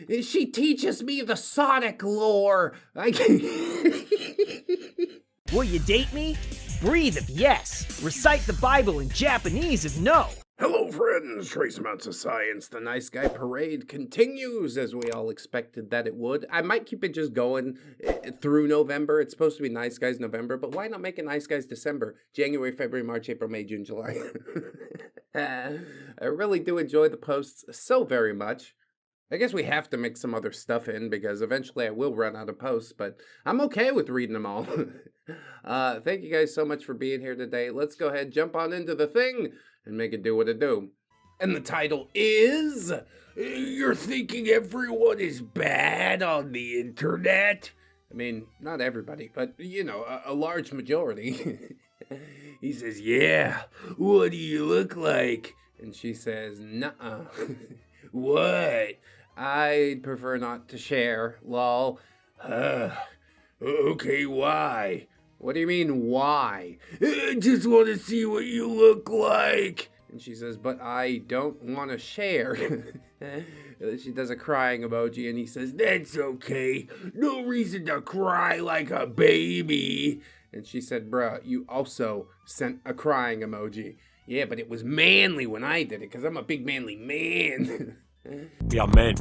She teaches me the Sonic lore. Will you date me? Breathe if yes. Recite the Bible in Japanese if no. Hello friends, trace amounts of science. The Nice Guy Parade continues as we all expected that it would. I might keep it just going through November. It's supposed to be Nice Guys November, but why not make it Nice Guys December? January, February, March, April, May, June, July. I really do enjoy the posts so very much. I guess we have to mix some other stuff in because eventually I will run out of posts, but I'm okay with reading them all. Thank you guys so much for being here today. Let's go ahead, jump on into the thing and make it do what it do. And the title is, You're Thinking Everyone is Bad on the Internet? I mean, not everybody, but, you know, a large majority. He says, yeah, what do you look like? And she says, nuh-uh. What? I'd prefer not to share, lol. Okay, why? What do you mean, why? I just want to see what you look like. And she says, but I don't want to share. She does a crying emoji, and he says, that's okay. No reason to cry like a baby. And she said, bruh, you also sent a crying emoji. Yeah, but it was manly when I did it, because I'm a big manly man. Yeah, men.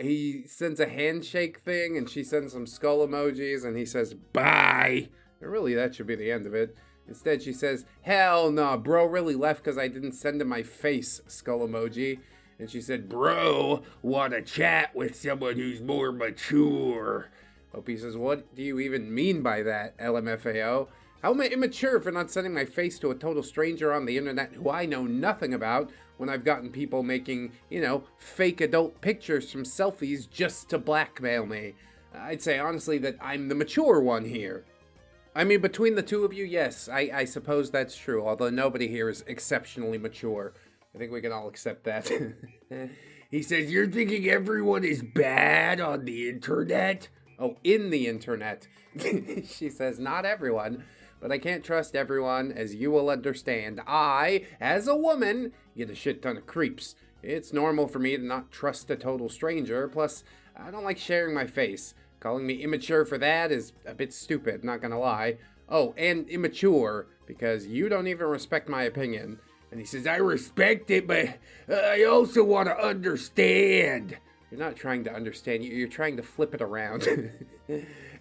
He sends a handshake thing, and she sends some skull emojis, and he says, bye. And really, that should be the end of it. Instead, she says, hell no, bro really left because I didn't send him my face skull emoji. And she said, bro, want to chat with someone who's more mature. Opie says, what do you even mean by that, LMFAO? How am I immature for not sending my face to a total stranger on the internet who I know nothing about when I've gotten people making, you know, fake adult pictures from selfies just to blackmail me? I'd say honestly that I'm the mature one here. I mean, between the two of you, yes, I suppose that's true, although nobody here is exceptionally mature. I think we can all accept that. He says, you're thinking everyone is bad on the internet? Oh, in the internet. She says, not everyone, but I can't trust everyone, as you will understand. I, as a woman, get a shit ton of creeps. It's normal for me to not trust a total stranger, plus, I don't like sharing my face. Calling me immature for that is a bit stupid, not gonna lie. Oh, and immature, because you don't even respect my opinion. And he says, I respect it, but I also want to understand. You're not trying to understand, you're trying to flip it around.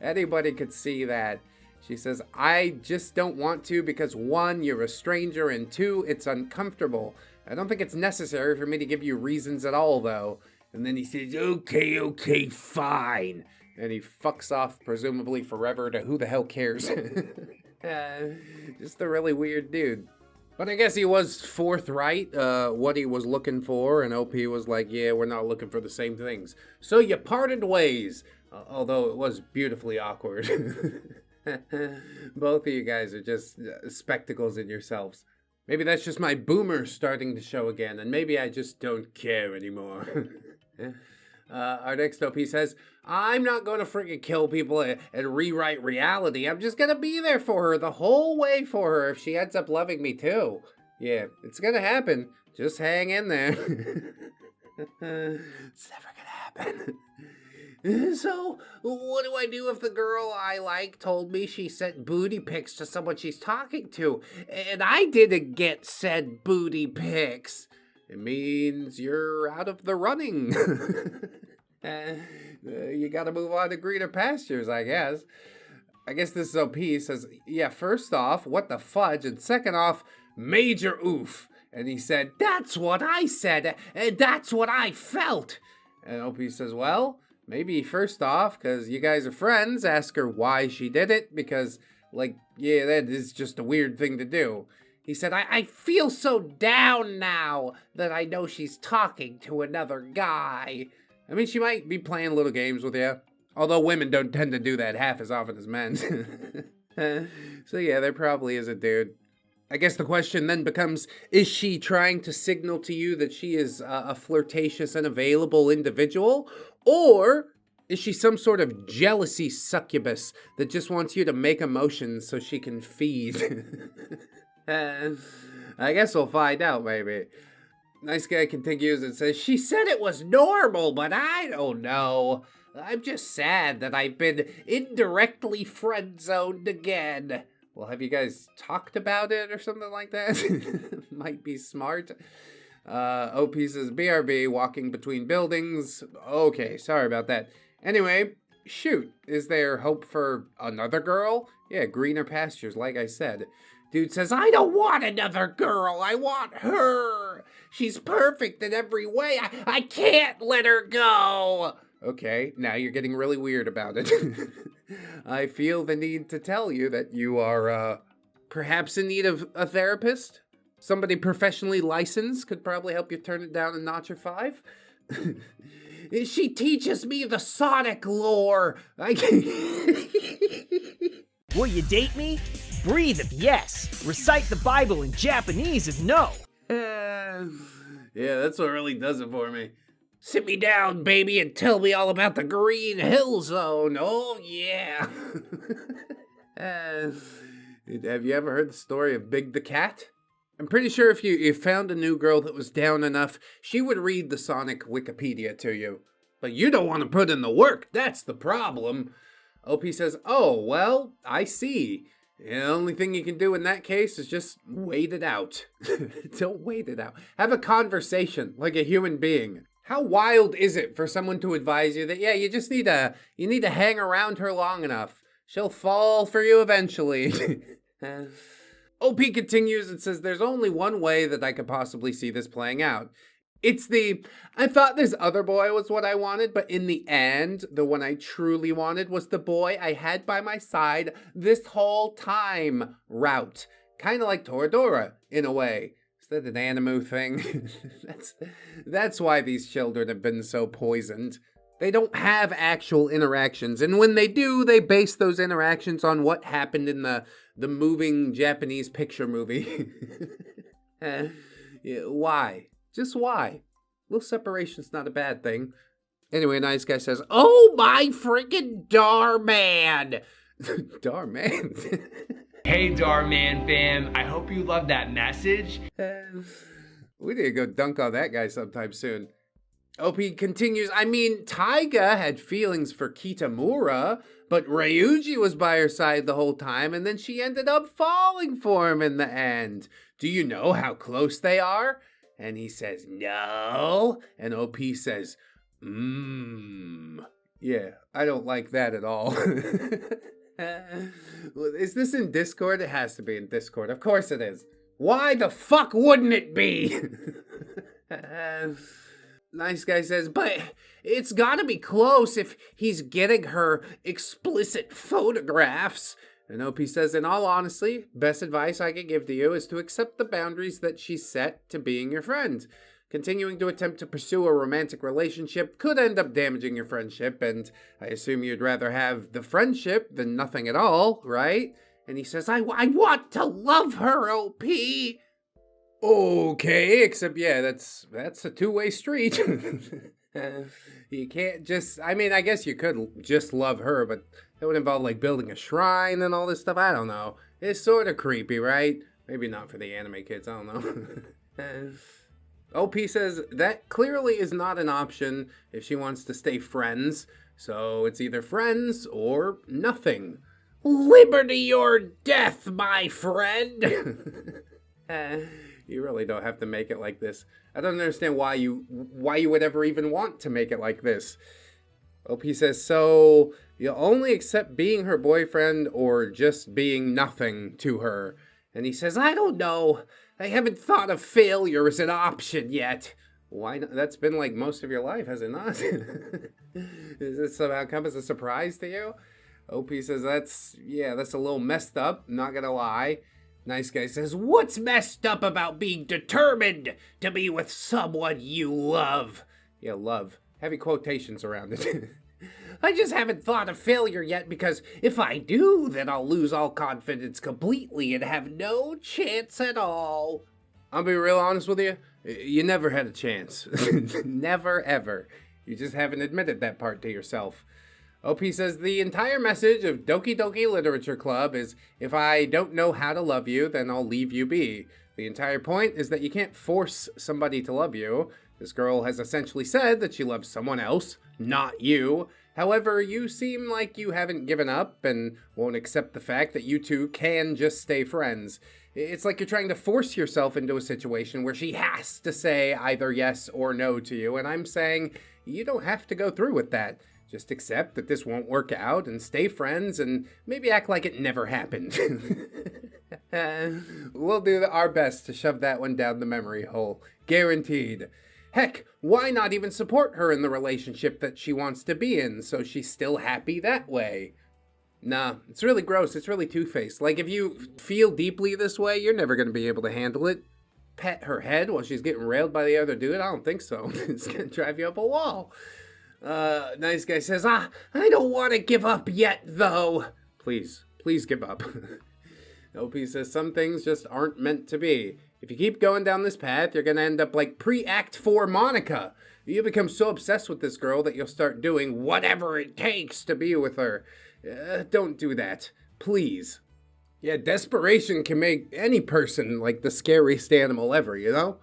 Anybody could see that. She says, I just don't want to because 1, you're a stranger, and 2, it's uncomfortable. I don't think it's necessary for me to give you reasons at all, though. And then he says, okay, fine. And he fucks off, presumably forever, to who the hell cares. Just a really weird dude. But I guess he was forthright, what he was looking for, and OP was like, yeah, we're not looking for the same things. So you parted ways, although it was beautifully awkward. Both of you guys are just spectacles in yourselves. Maybe that's just my boomer starting to show again, and maybe I just don't care anymore. Our next OP says, I'm not going to freaking kill people and rewrite reality. I'm just going to be there for her the whole way for her if she ends up loving me too. Yeah, it's going to happen. Just hang in there. It's never going to happen. So, what do I do if the girl I like told me she sent booty pics to someone she's talking to, and I didn't get said booty pics? It means you're out of the running. You gotta move on to greener pastures, I guess. I guess this OP says, yeah, first off, what the fudge? And second off, major oof. And he said, that's what I said, and that's what I felt. And OP says, well, maybe first off, because you guys are friends, ask her why she did it, because, like, yeah, that is just a weird thing to do. He said, I feel so down now that I know she's talking to another guy. I mean, she might be playing little games with you, although women don't tend to do that half as often as men. So yeah, there probably is a dude. I guess the question then becomes, is she trying to signal to you that she is a flirtatious and available individual? Or is she some sort of jealousy succubus that just wants you to make emotions so she can feed? I guess we'll find out, maybe. Nice guy continues and says, she said it was normal, but I don't know. I'm just sad that I've been indirectly friend-zoned again. Well, have you guys talked about it or something like that? Might be smart. OP says, BRB, walking between buildings. Okay, sorry about that. Anyway, shoot, is there hope for another girl? Yeah, greener pastures, like I said. Dude says, I don't want another girl, I want her. She's perfect in every way. I can't let her go. Okay, now you're getting really weird about it. I feel the need to tell you that you are, perhaps in need of a therapist. Somebody professionally licensed could probably help you turn it down a notch or 5. She teaches me the Sonic lore. Will you date me? Breathe if yes. Recite the Bible in Japanese if no. Yeah, that's what really does it for me. Sit me down, baby, and tell me all about the Green Hill Zone. Oh, yeah. Have you ever heard the story of Big the Cat? I'm pretty sure if you found a new girl that was down enough, she would read the Sonic Wikipedia to you. But you don't want to put in the work. That's the problem. OP says, oh, well, I see. The only thing you can do in that case is just wait it out. Don't wait it out. Have a conversation like a human being. How wild is it for someone to advise you that, yeah, you just need to hang around her long enough. She'll fall for you eventually. OP continues and says, there's only one way that I could possibly see this playing out. It's I thought this other boy was what I wanted, but in the end, the one I truly wanted was the boy I had by my side this whole time route. Kind of like Toradora, in a way. Is that an Animu thing? That's why these children have been so poisoned. They don't have actual interactions, and when they do, they base those interactions on what happened in the moving Japanese picture movie. Yeah, why? Just why? A little separation's not a bad thing. Anyway, Nice Guy says, oh my freaking Darman! Darman? Hey Darman fam, I hope you love that message. We need to go dunk on that guy sometime soon. OP continues, I mean, Taiga had feelings for Kitamura, but Ryuji was by her side the whole time, and then she ended up falling for him in the end. Do you know how close they are? And he says, no. And OP says, Yeah, I don't like that at all. Is this in Discord? It has to be in Discord. Of course it is. Why the fuck wouldn't it be? Nice Guy says, but it's gotta be close if he's getting her explicit photographs. And OP says, in all honesty, best advice I can give to you is to accept the boundaries that she's set to being your friend. Continuing to attempt to pursue a romantic relationship could end up damaging your friendship, and I assume you'd rather have the friendship than nothing at all, right? And he says, I want to love her, OP. Okay, except yeah, that's a two-way street. You can't just, I mean, I guess you could just love her, but that would involve like building a shrine and all this stuff. I don't know. It's sort of creepy, right? Maybe not for the anime kids, I don't know. OP says that clearly is not an option if she wants to stay friends. So it's either friends or nothing. Liberty or death, my friend. You really don't have to make it like this. I don't understand why you would ever even want to make it like this. OP says, so you'll only accept being her boyfriend or just being nothing to her. And he says, I don't know. I haven't thought of failure as an option yet. Why not? That's been like most of your life, has it not? Does this somehow come as a surprise to you? OP says, that's a little messed up, not gonna lie. Nice Guy says, what's messed up about being determined to be with someone you love? Yeah, love. Heavy quotations around it. I just haven't thought of failure yet because if I do, then I'll lose all confidence completely and have no chance at all. I'll be real honest with you. You never had a chance. Never, ever. You just haven't admitted that part to yourself. OP says, the entire message of Doki Doki Literature Club is, if I don't know how to love you, then I'll leave you be. The entire point is that you can't force somebody to love you. This girl has essentially said that she loves someone else, not you. However, you seem like you haven't given up and won't accept the fact that you two can just stay friends. It's like you're trying to force yourself into a situation where she has to say either yes or no to you, and I'm saying you don't have to go through with that. Just accept that this won't work out and stay friends and maybe act like it never happened. We'll do our best to shove that one down the memory hole. Guaranteed. Heck, why not even support her in the relationship that she wants to be in so she's still happy that way? Nah, it's really gross. It's really two-faced. Like, if you feel deeply this way, you're never going to be able to handle it. Pet her head while she's getting railed by the other dude? I don't think so. It's going to drive you up a wall. Nice Guy says, I don't want to give up yet, though. Please give up. OP says some things just aren't meant to be. If you keep going down this path, you're going to end up like pre-Act 4 Monica. You become so obsessed with this girl that you'll start doing whatever it takes to be with her. Don't do that. Please. Yeah, desperation can make any person like the scariest animal ever, you know?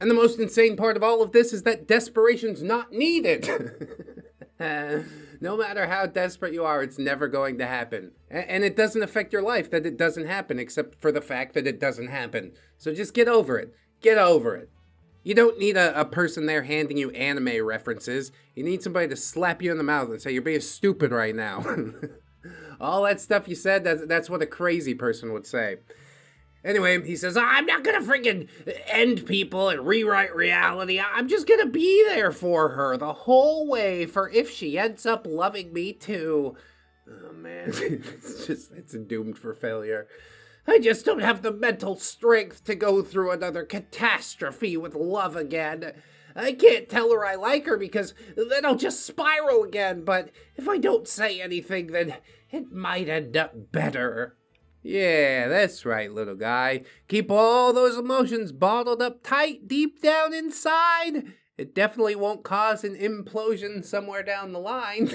And the most insane part of all of this is that desperation's not needed. No matter how desperate you are, it's never going to happen. And it doesn't affect your life that it doesn't happen, except for the fact that it doesn't happen. So just get over it. Get over it. You don't need a person there handing you anime references. You need somebody to slap you in the mouth and say, you're being stupid right now. All that stuff you said, that's what a crazy person would say. Anyway, he says, I'm not gonna freaking end people and rewrite reality. I'm just gonna be there for her the whole way for if she ends up loving me too. Oh man, it's doomed for failure. I just don't have the mental strength to go through another catastrophe with love again. I can't tell her I like her because then I'll just spiral again, but if I don't say anything, then it might end up better. Yeah, that's right, little guy. Keep all those emotions bottled up tight deep down inside. It definitely won't cause an implosion somewhere down the line.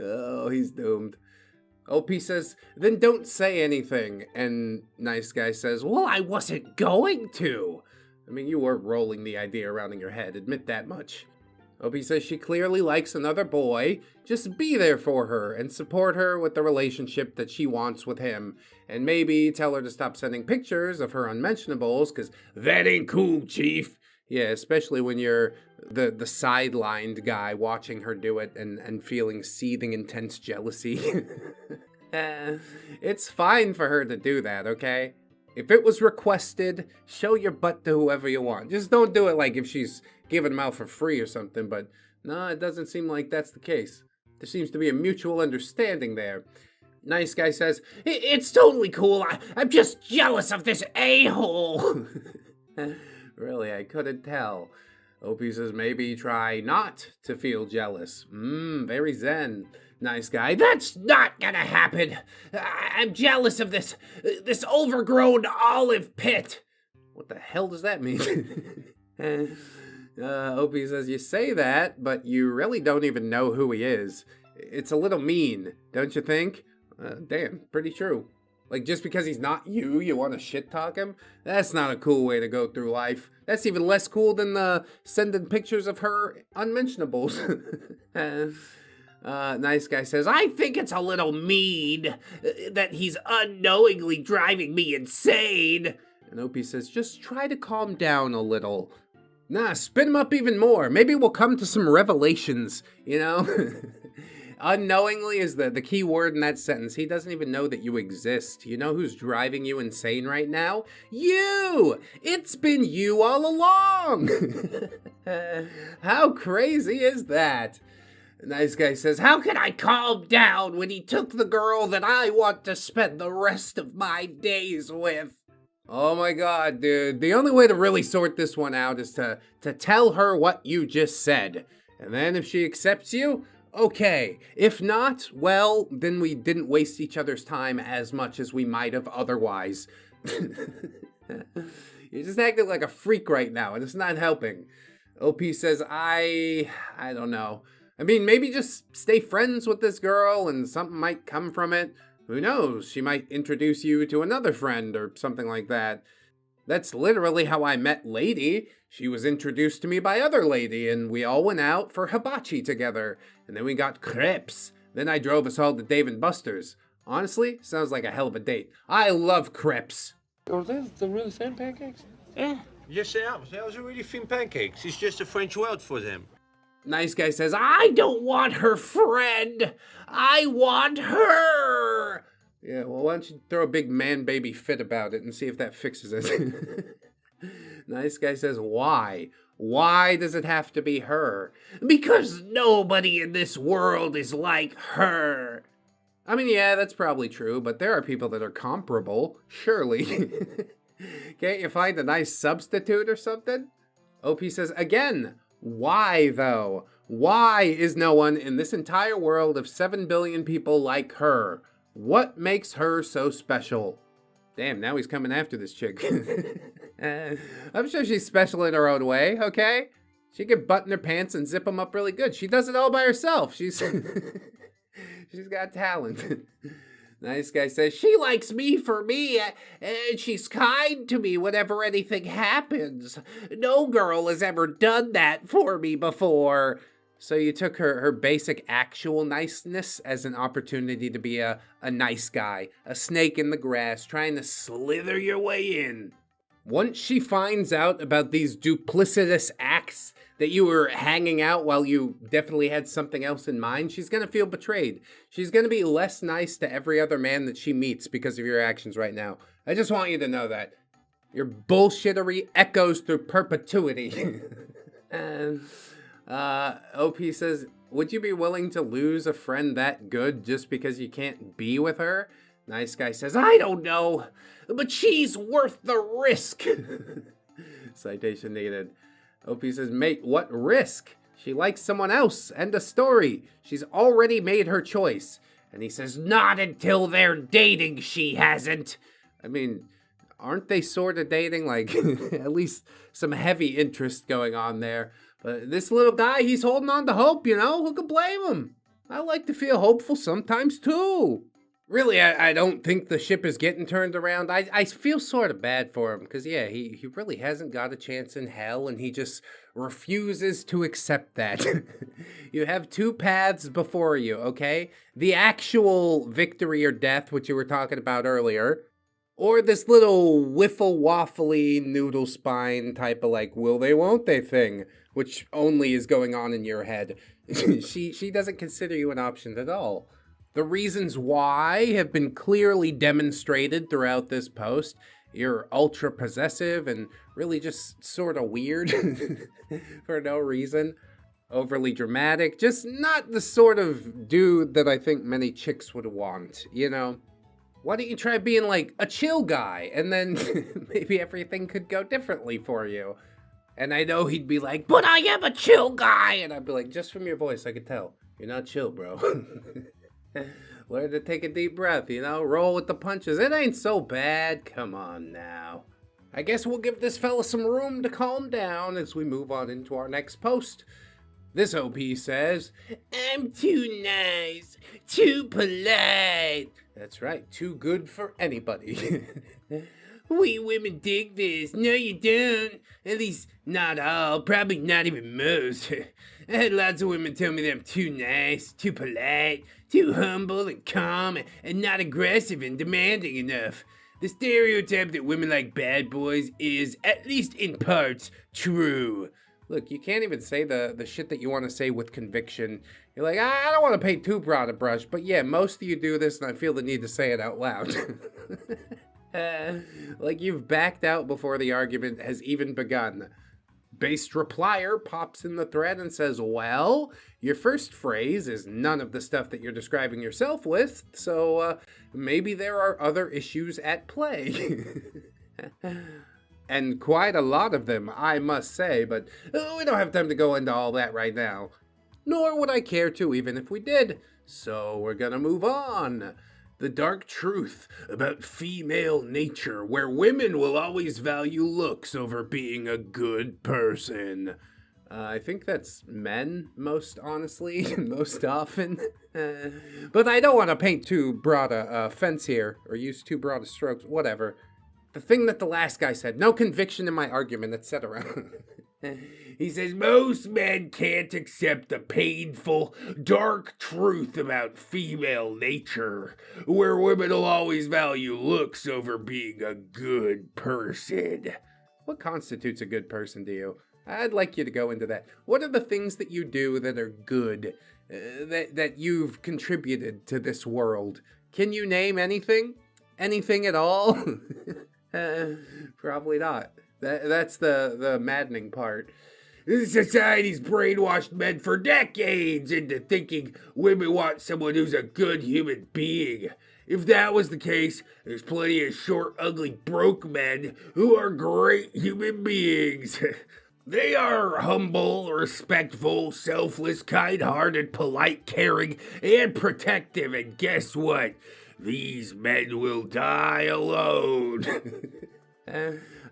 Oh, he's doomed. OP says, then don't say anything. And Nice Guy says, well, I wasn't going to. I mean, you were rolling the idea around in your head, admit that much. OP says she clearly likes another boy. Just be there for her and support her with the relationship that she wants with him. And maybe tell her to stop sending pictures of her unmentionables, because that ain't cool, Chief. Yeah, especially when you're the sidelined guy watching her do it and feeling seething intense jealousy. It's fine for her to do that, okay? If it was requested, show your butt to whoever you want. Just don't do it like if she's giving them out for free or something, but no, it doesn't seem like that's the case. There seems to be a mutual understanding there. Nice Guy says, it's totally cool. I'm just jealous of this a-hole. Really, I couldn't tell. OP says maybe try not to feel jealous. Very zen. Nice Guy, that's not gonna happen. I'm jealous of this overgrown olive pit. What the hell does that mean? OP says, you say that, but you really don't even know who he is. It's a little mean, don't you think? Damn, pretty true. Like, just because he's not you, you want to shit talk him? That's not a cool way to go through life. That's even less cool than sending pictures of her unmentionables. Nice Guy says, I think it's a little mean that he's unknowingly driving me insane. And OP says, just try to calm down a little. Nah, spin him up even more. Maybe we'll come to some revelations, you know? Unknowingly is the key word in that sentence. He doesn't even know that you exist. You know who's driving you insane right now? You! It's been you all along! How crazy is that? Nice Guy says, how can I calm down when he took the girl that I want to spend the rest of my days with? Oh my god, dude. The only way to really sort this one out is to tell her what you just said. And then if she accepts you, okay. If not, well, then we didn't waste each other's time as much as we might have otherwise. You're just acting like a freak right now, and it's not helping. OP says, I don't know. I mean, maybe just stay friends with this girl and something might come from it. Who knows? She might introduce you to another friend or something like that. That's literally how I met Lady. She was introduced to me by other lady, and we all went out for hibachi together. And then we got crepes. Then I drove us all to Dave & Buster's. Honestly, sounds like a hell of a date. I love crepes. Are they the really thin pancakes? Yeah. Yes, they are. Those are really thin pancakes. It's just a French word for them. Nice Guy says, I don't want her friend. I want her. Yeah, well, why don't you throw a big man-baby fit about it and see if that fixes it. Nice Guy says, why? Why does it have to be her? Because nobody in this world is like her. I mean, yeah, that's probably true, but there are people that are comparable, surely. Can't you find a nice substitute or something? OP says, again, why though? Why is no one in this entire world of 7 billion people like her? What makes her so special? Damn, now he's coming after this chick. I'm sure she's special in her own way, okay? She can button her pants and zip them up really good. She does it all by herself. She's got talent. Nice Guy says, she likes me for me, and she's kind to me whenever anything happens. No girl has ever done that for me before. So you took her basic actual niceness as an opportunity to be a nice guy, a snake in the grass, trying to slither your way in. Once she finds out about these duplicitous acts that you were hanging out while you definitely had something else in mind, she's going to feel betrayed. She's going to be less nice to every other man that she meets because of your actions right now. I just want you to know that. Your bullshittery echoes through perpetuity. And OP says, would you be willing to lose a friend that good just because you can't be with her? Nice Guy says, I don't know, but she's worth the risk. Citation needed. OP says, mate, what risk? She likes someone else, end of story. She's already made her choice. And he says, not until they're dating, she hasn't. I mean, aren't they sort of dating? Like, at least some heavy interest going on there. But this little guy, he's holding on to hope, you know? Who could blame him? I like to feel hopeful sometimes, too. Really, I don't think the ship is getting turned around. I feel sort of bad for him, because, yeah, he really hasn't got a chance in hell, and he just refuses to accept that. You have two paths before you, okay? The actual victory or death, which you were talking about earlier, or this little wiffle-waffly noodle spine type of, like, will they, won't they thing, which only is going on in your head. She doesn't consider you an option at all. The reasons why have been clearly demonstrated throughout this post. You're ultra possessive and really just sort of weird for no reason. Overly dramatic, just not the sort of dude that I think many chicks would want, you know? Why don't you try being like a chill guy and then maybe everything could go differently for you? And I know he'd be like, but I am a chill guy! And I'd be like, just from your voice, I could tell. You're not chill, bro. Learn to take a deep breath, you know? Roll with the punches. It ain't so bad. Come on now. I guess we'll give this fella some room to calm down as we move on into our next post. This OP says, I'm too nice, too polite. That's right, too good for anybody. We women dig this. No, you don't. At least not all. Probably not even most. I had lots of women tell me that I'm too nice, too polite, too humble and calm, and not aggressive and demanding enough. The stereotype that women like bad boys is, at least in parts, true. Look, you can't even say the shit that you want to say with conviction. You're like, I don't want to paint too broad a brush, but yeah, most of you do this, and I feel the need to say it out loud. Like you've backed out before the argument has even begun. Based replier pops in the thread and says, well, your first phrase is none of the stuff that you're describing yourself with, so maybe there are other issues at play. And quite a lot of them, I must say, but we don't have time to go into all that right now. Nor would I care to, even if we did. So we're gonna move on. The dark truth about female nature, where women will always value looks over being a good person. I think that's men, most honestly, most often. But I don't want to paint too broad a fence here, or use too broad a strokes, whatever. The thing that the last guy said, no conviction in my argument, etc. He says, most men can't accept the painful, dark truth about female nature, where women will always value looks over being a good person. What constitutes a good person to you? I'd like you to go into that. What are the things that you do that are good, that you've contributed to this world? Can you name anything? Anything at all? Probably not. That's the maddening part. Society's brainwashed men for decades into thinking women want someone who's a good human being. If that was the case, there's plenty of short, ugly, broke men who are great human beings. They are humble, respectful, selfless, kind-hearted, polite, caring, and protective. And guess what? These men will die alone.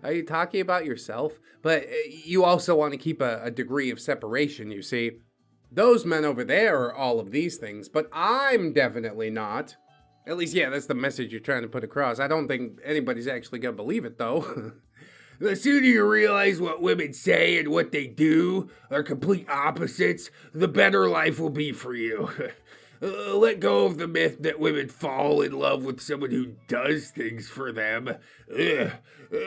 Are you talking about yourself? But you also want to keep a degree of separation, you see. Those men over there are all of these things, but I'm definitely not. At least, yeah, that's the message you're trying to put across. I don't think anybody's actually gonna believe it, though. The sooner you realize what women say and what they do are complete opposites, the better life will be for you. Let go of the myth that women fall in love with someone who does things for them.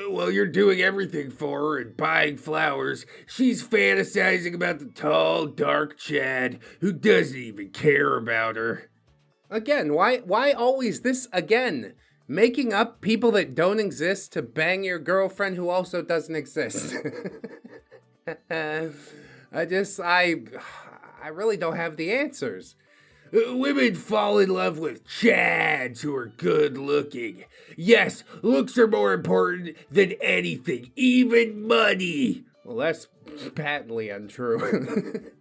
While you're doing everything for her and buying flowers, she's fantasizing about the tall, dark Chad who doesn't even care about her. Again, why always this again? Making up people that don't exist to bang your girlfriend who also doesn't exist. I really don't have the answers. Women fall in love with Chads who are good looking. Yes, looks are more important than anything, even money. Well, that's patently untrue.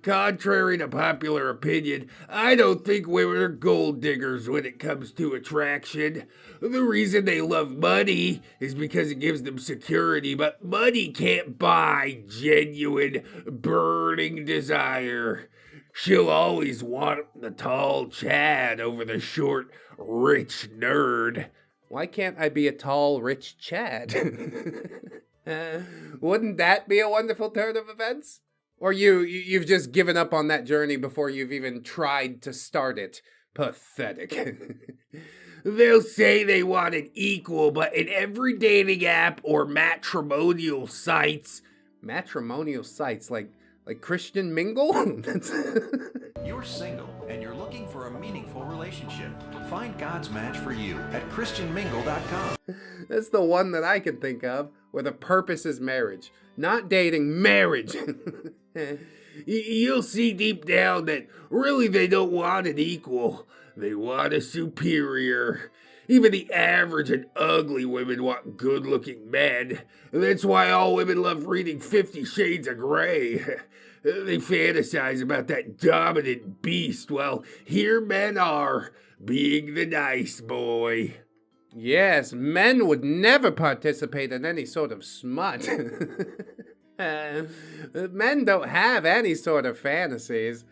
Contrary to popular opinion, I don't think women are gold diggers when it comes to attraction. The reason they love money is because it gives them security, but money can't buy genuine, burning desire. She'll always want the tall Chad over the short, rich nerd. Why can't I be a tall, rich Chad? Wouldn't that be a wonderful turn of events? Or you've just given up on that journey before you've even tried to start it. Pathetic. They'll say they want an equal, but in every dating app or matrimonial sites, like Christian Mingle? You're single and you're looking for a meaningful relationship. Find God's match for you at christianmingle.com. That's the one that I can think of, where the purpose is marriage. Not dating, marriage. You'll see deep down that really they don't want an equal. They want a superior. Even the average and ugly women want good-looking men. That's why all women love reading 50 Shades of Grey. They fantasize about that dominant beast, while here men are, being the nice boy. Yes, men would never participate in any sort of smut. Men don't have any sort of fantasies.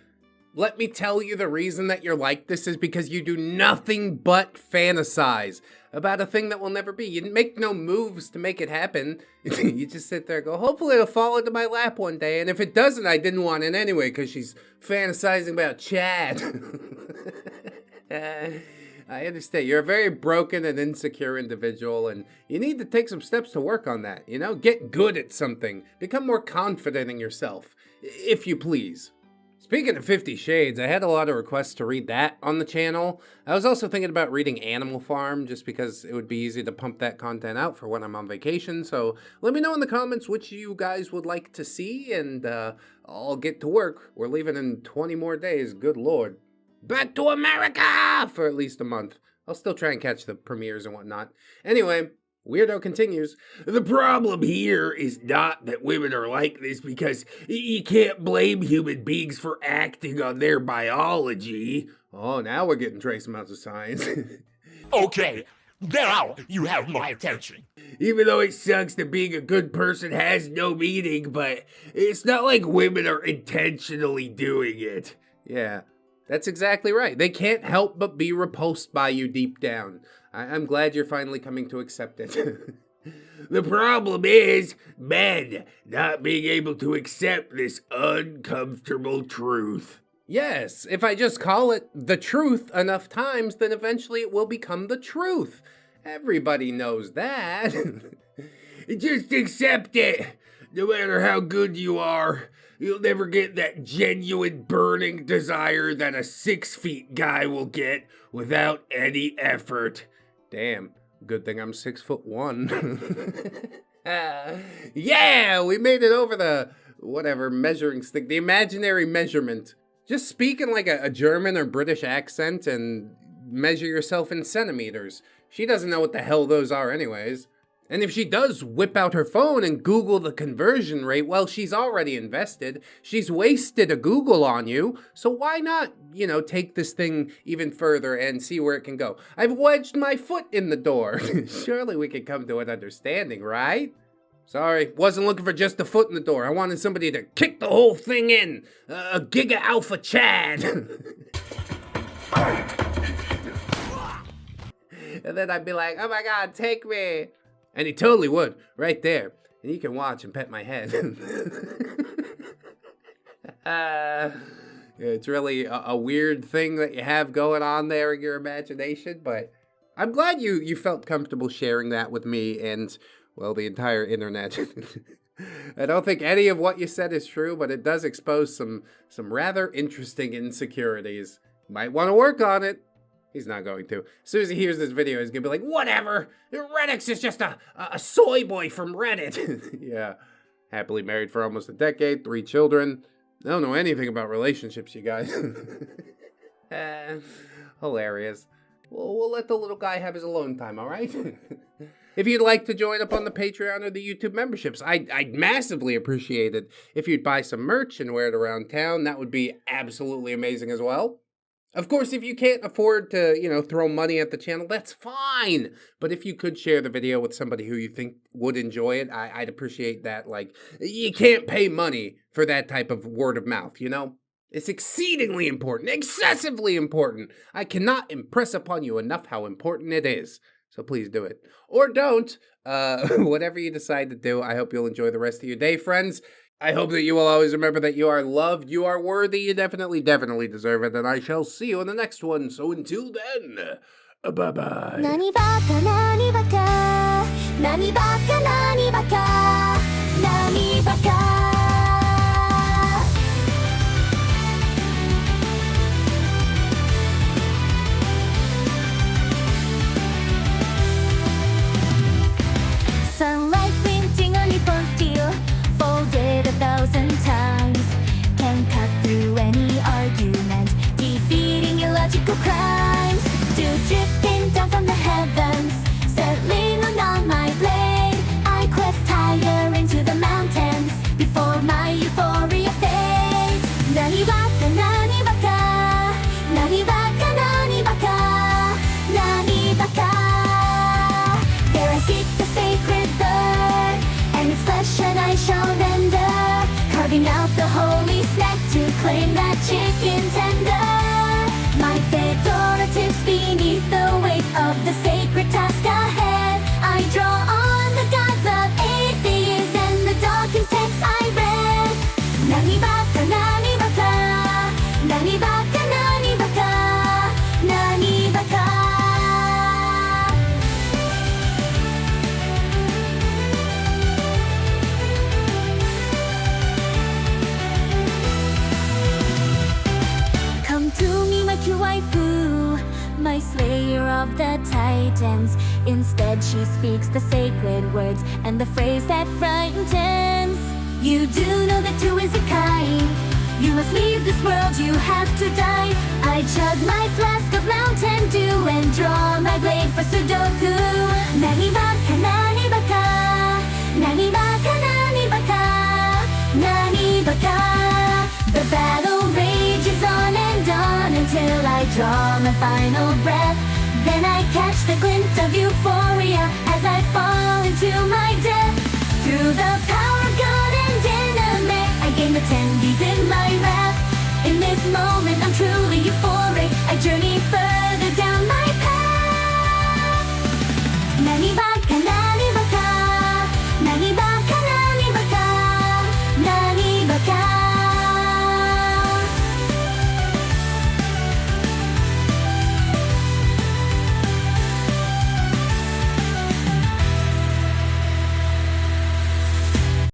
Let me tell you the reason that you're like this is because you do nothing but fantasize about a thing that will never be. You make no moves to make it happen. You just sit there and go, hopefully it'll fall into my lap one day. And if it doesn't, I didn't want it anyway because she's fantasizing about Chad. I understand. You're a very broken and insecure individual, and you need to take some steps to work on that. You know, get good at something. Become more confident in yourself, if you please. Speaking of 50 Shades, I had a lot of requests to read that on the channel. I was also thinking about reading Animal Farm, just because it would be easy to pump that content out for when I'm on vacation. So let me know in the comments which you guys would like to see, and I'll get to work. We're leaving in 20 more days, good lord. Back to America for at least a month. I'll still try and catch the premieres and whatnot. Anyway, Weirdo continues. The problem here is not that women are like this, because you can't blame human beings for acting on their biology. Oh, now we're getting trace amounts of science. Okay, Now you have my attention. Even though it sucks that being a good person has no meaning, but it's not like women are intentionally doing it. Yeah, that's exactly right. They can't help but be repulsed by you deep down. I'm glad you're finally coming to accept it. The problem is men not being able to accept this uncomfortable truth. Yes, if I just call it the truth enough times, then eventually it will become the truth. Everybody knows that. Just accept it. No matter how good you are, you'll never get that genuine burning desire that a 6 feet guy will get without any effort. Damn, good thing I'm 6'1". Yeah, we made it over the whatever measuring stick, the imaginary measurement. Just speak in like a German or British accent and measure yourself in centimeters. She doesn't know what the hell those are anyways. And if she does whip out her phone and Google the conversion rate, well, she's already invested. She's wasted a Google on you. So why not, take this thing even further and see where it can go? I've wedged my foot in the door. Surely we could come to an understanding, right? Sorry, wasn't looking for just a foot in the door. I wanted somebody to kick the whole thing in. A Giga Alpha Chad. And then I'd be like, oh my God, take me. And he totally would, right there. And you can watch and pet my head. It's really a weird thing that you have going on there in your imagination, but I'm glad you felt comfortable sharing that with me and, well, the entire internet. I don't think any of what you said is true, but it does expose some rather interesting insecurities. Might want to work on it. He's not going to. As soon as he hears this video, he's going to be like, whatever, ReddX is just a soy boy from Reddit. Yeah, happily married for almost a decade, 3 children. I don't know anything about relationships, you guys. Hilarious. We'll let the little guy have his alone time, all right? If you'd like to join up on the Patreon or the YouTube memberships, I'd massively appreciate it if you'd buy some merch and wear it around town. That would be absolutely amazing as well. Of course, if you can't afford to, throw money at the channel, that's fine. But if you could share the video with somebody who you think would enjoy it, I'd appreciate that. Like, you can't pay money for that type of word of mouth, It's exceedingly important, excessively important. I cannot impress upon you enough how important it is. So please do it. Or don't. Whatever you decide to do, I hope you'll enjoy the rest of your day, friends. I hope that you will always remember that you are loved, you are worthy, you definitely deserve it, and I shall see you in the next one. So until then, bye-bye. 何バカ何バカ何バカ何バカ何バカ Sunlight glinting on nippon steel, folded 1,000 times, can cut through any argument, defeating illogical crimes. Dew drifting down from the heavens, settling on my blade. I quest higher into the mountains before my euphoria fades. Nani baka nani baka, nani baka nani baka, nani baka. There I seek the sacred bird, and its flesh and I shall render, carving out the holy snack to claim that chicken tender. My fedora tips beneath the weight of the sacred task ahead. I draw on the gods of atheists and the Dawkins text I read. Nani baka nani baka, nani baka nani baka, nani baka. Come to me, my true waifu, my slayer of the titans. Instead she speaks the sacred words and the phrase that frightens. You do know that two is a kind. You must leave this world, you have to die. I chug my flask of Mountain Dew and draw my blade for Sudoku. Nani baka nani baka, nani baka nani baka, nani baka. The battle rages on and on until I draw my final breath. Then I catch the glint of euphoria as I fall into my death. Through the power of God and anime, I gain the 10 Ds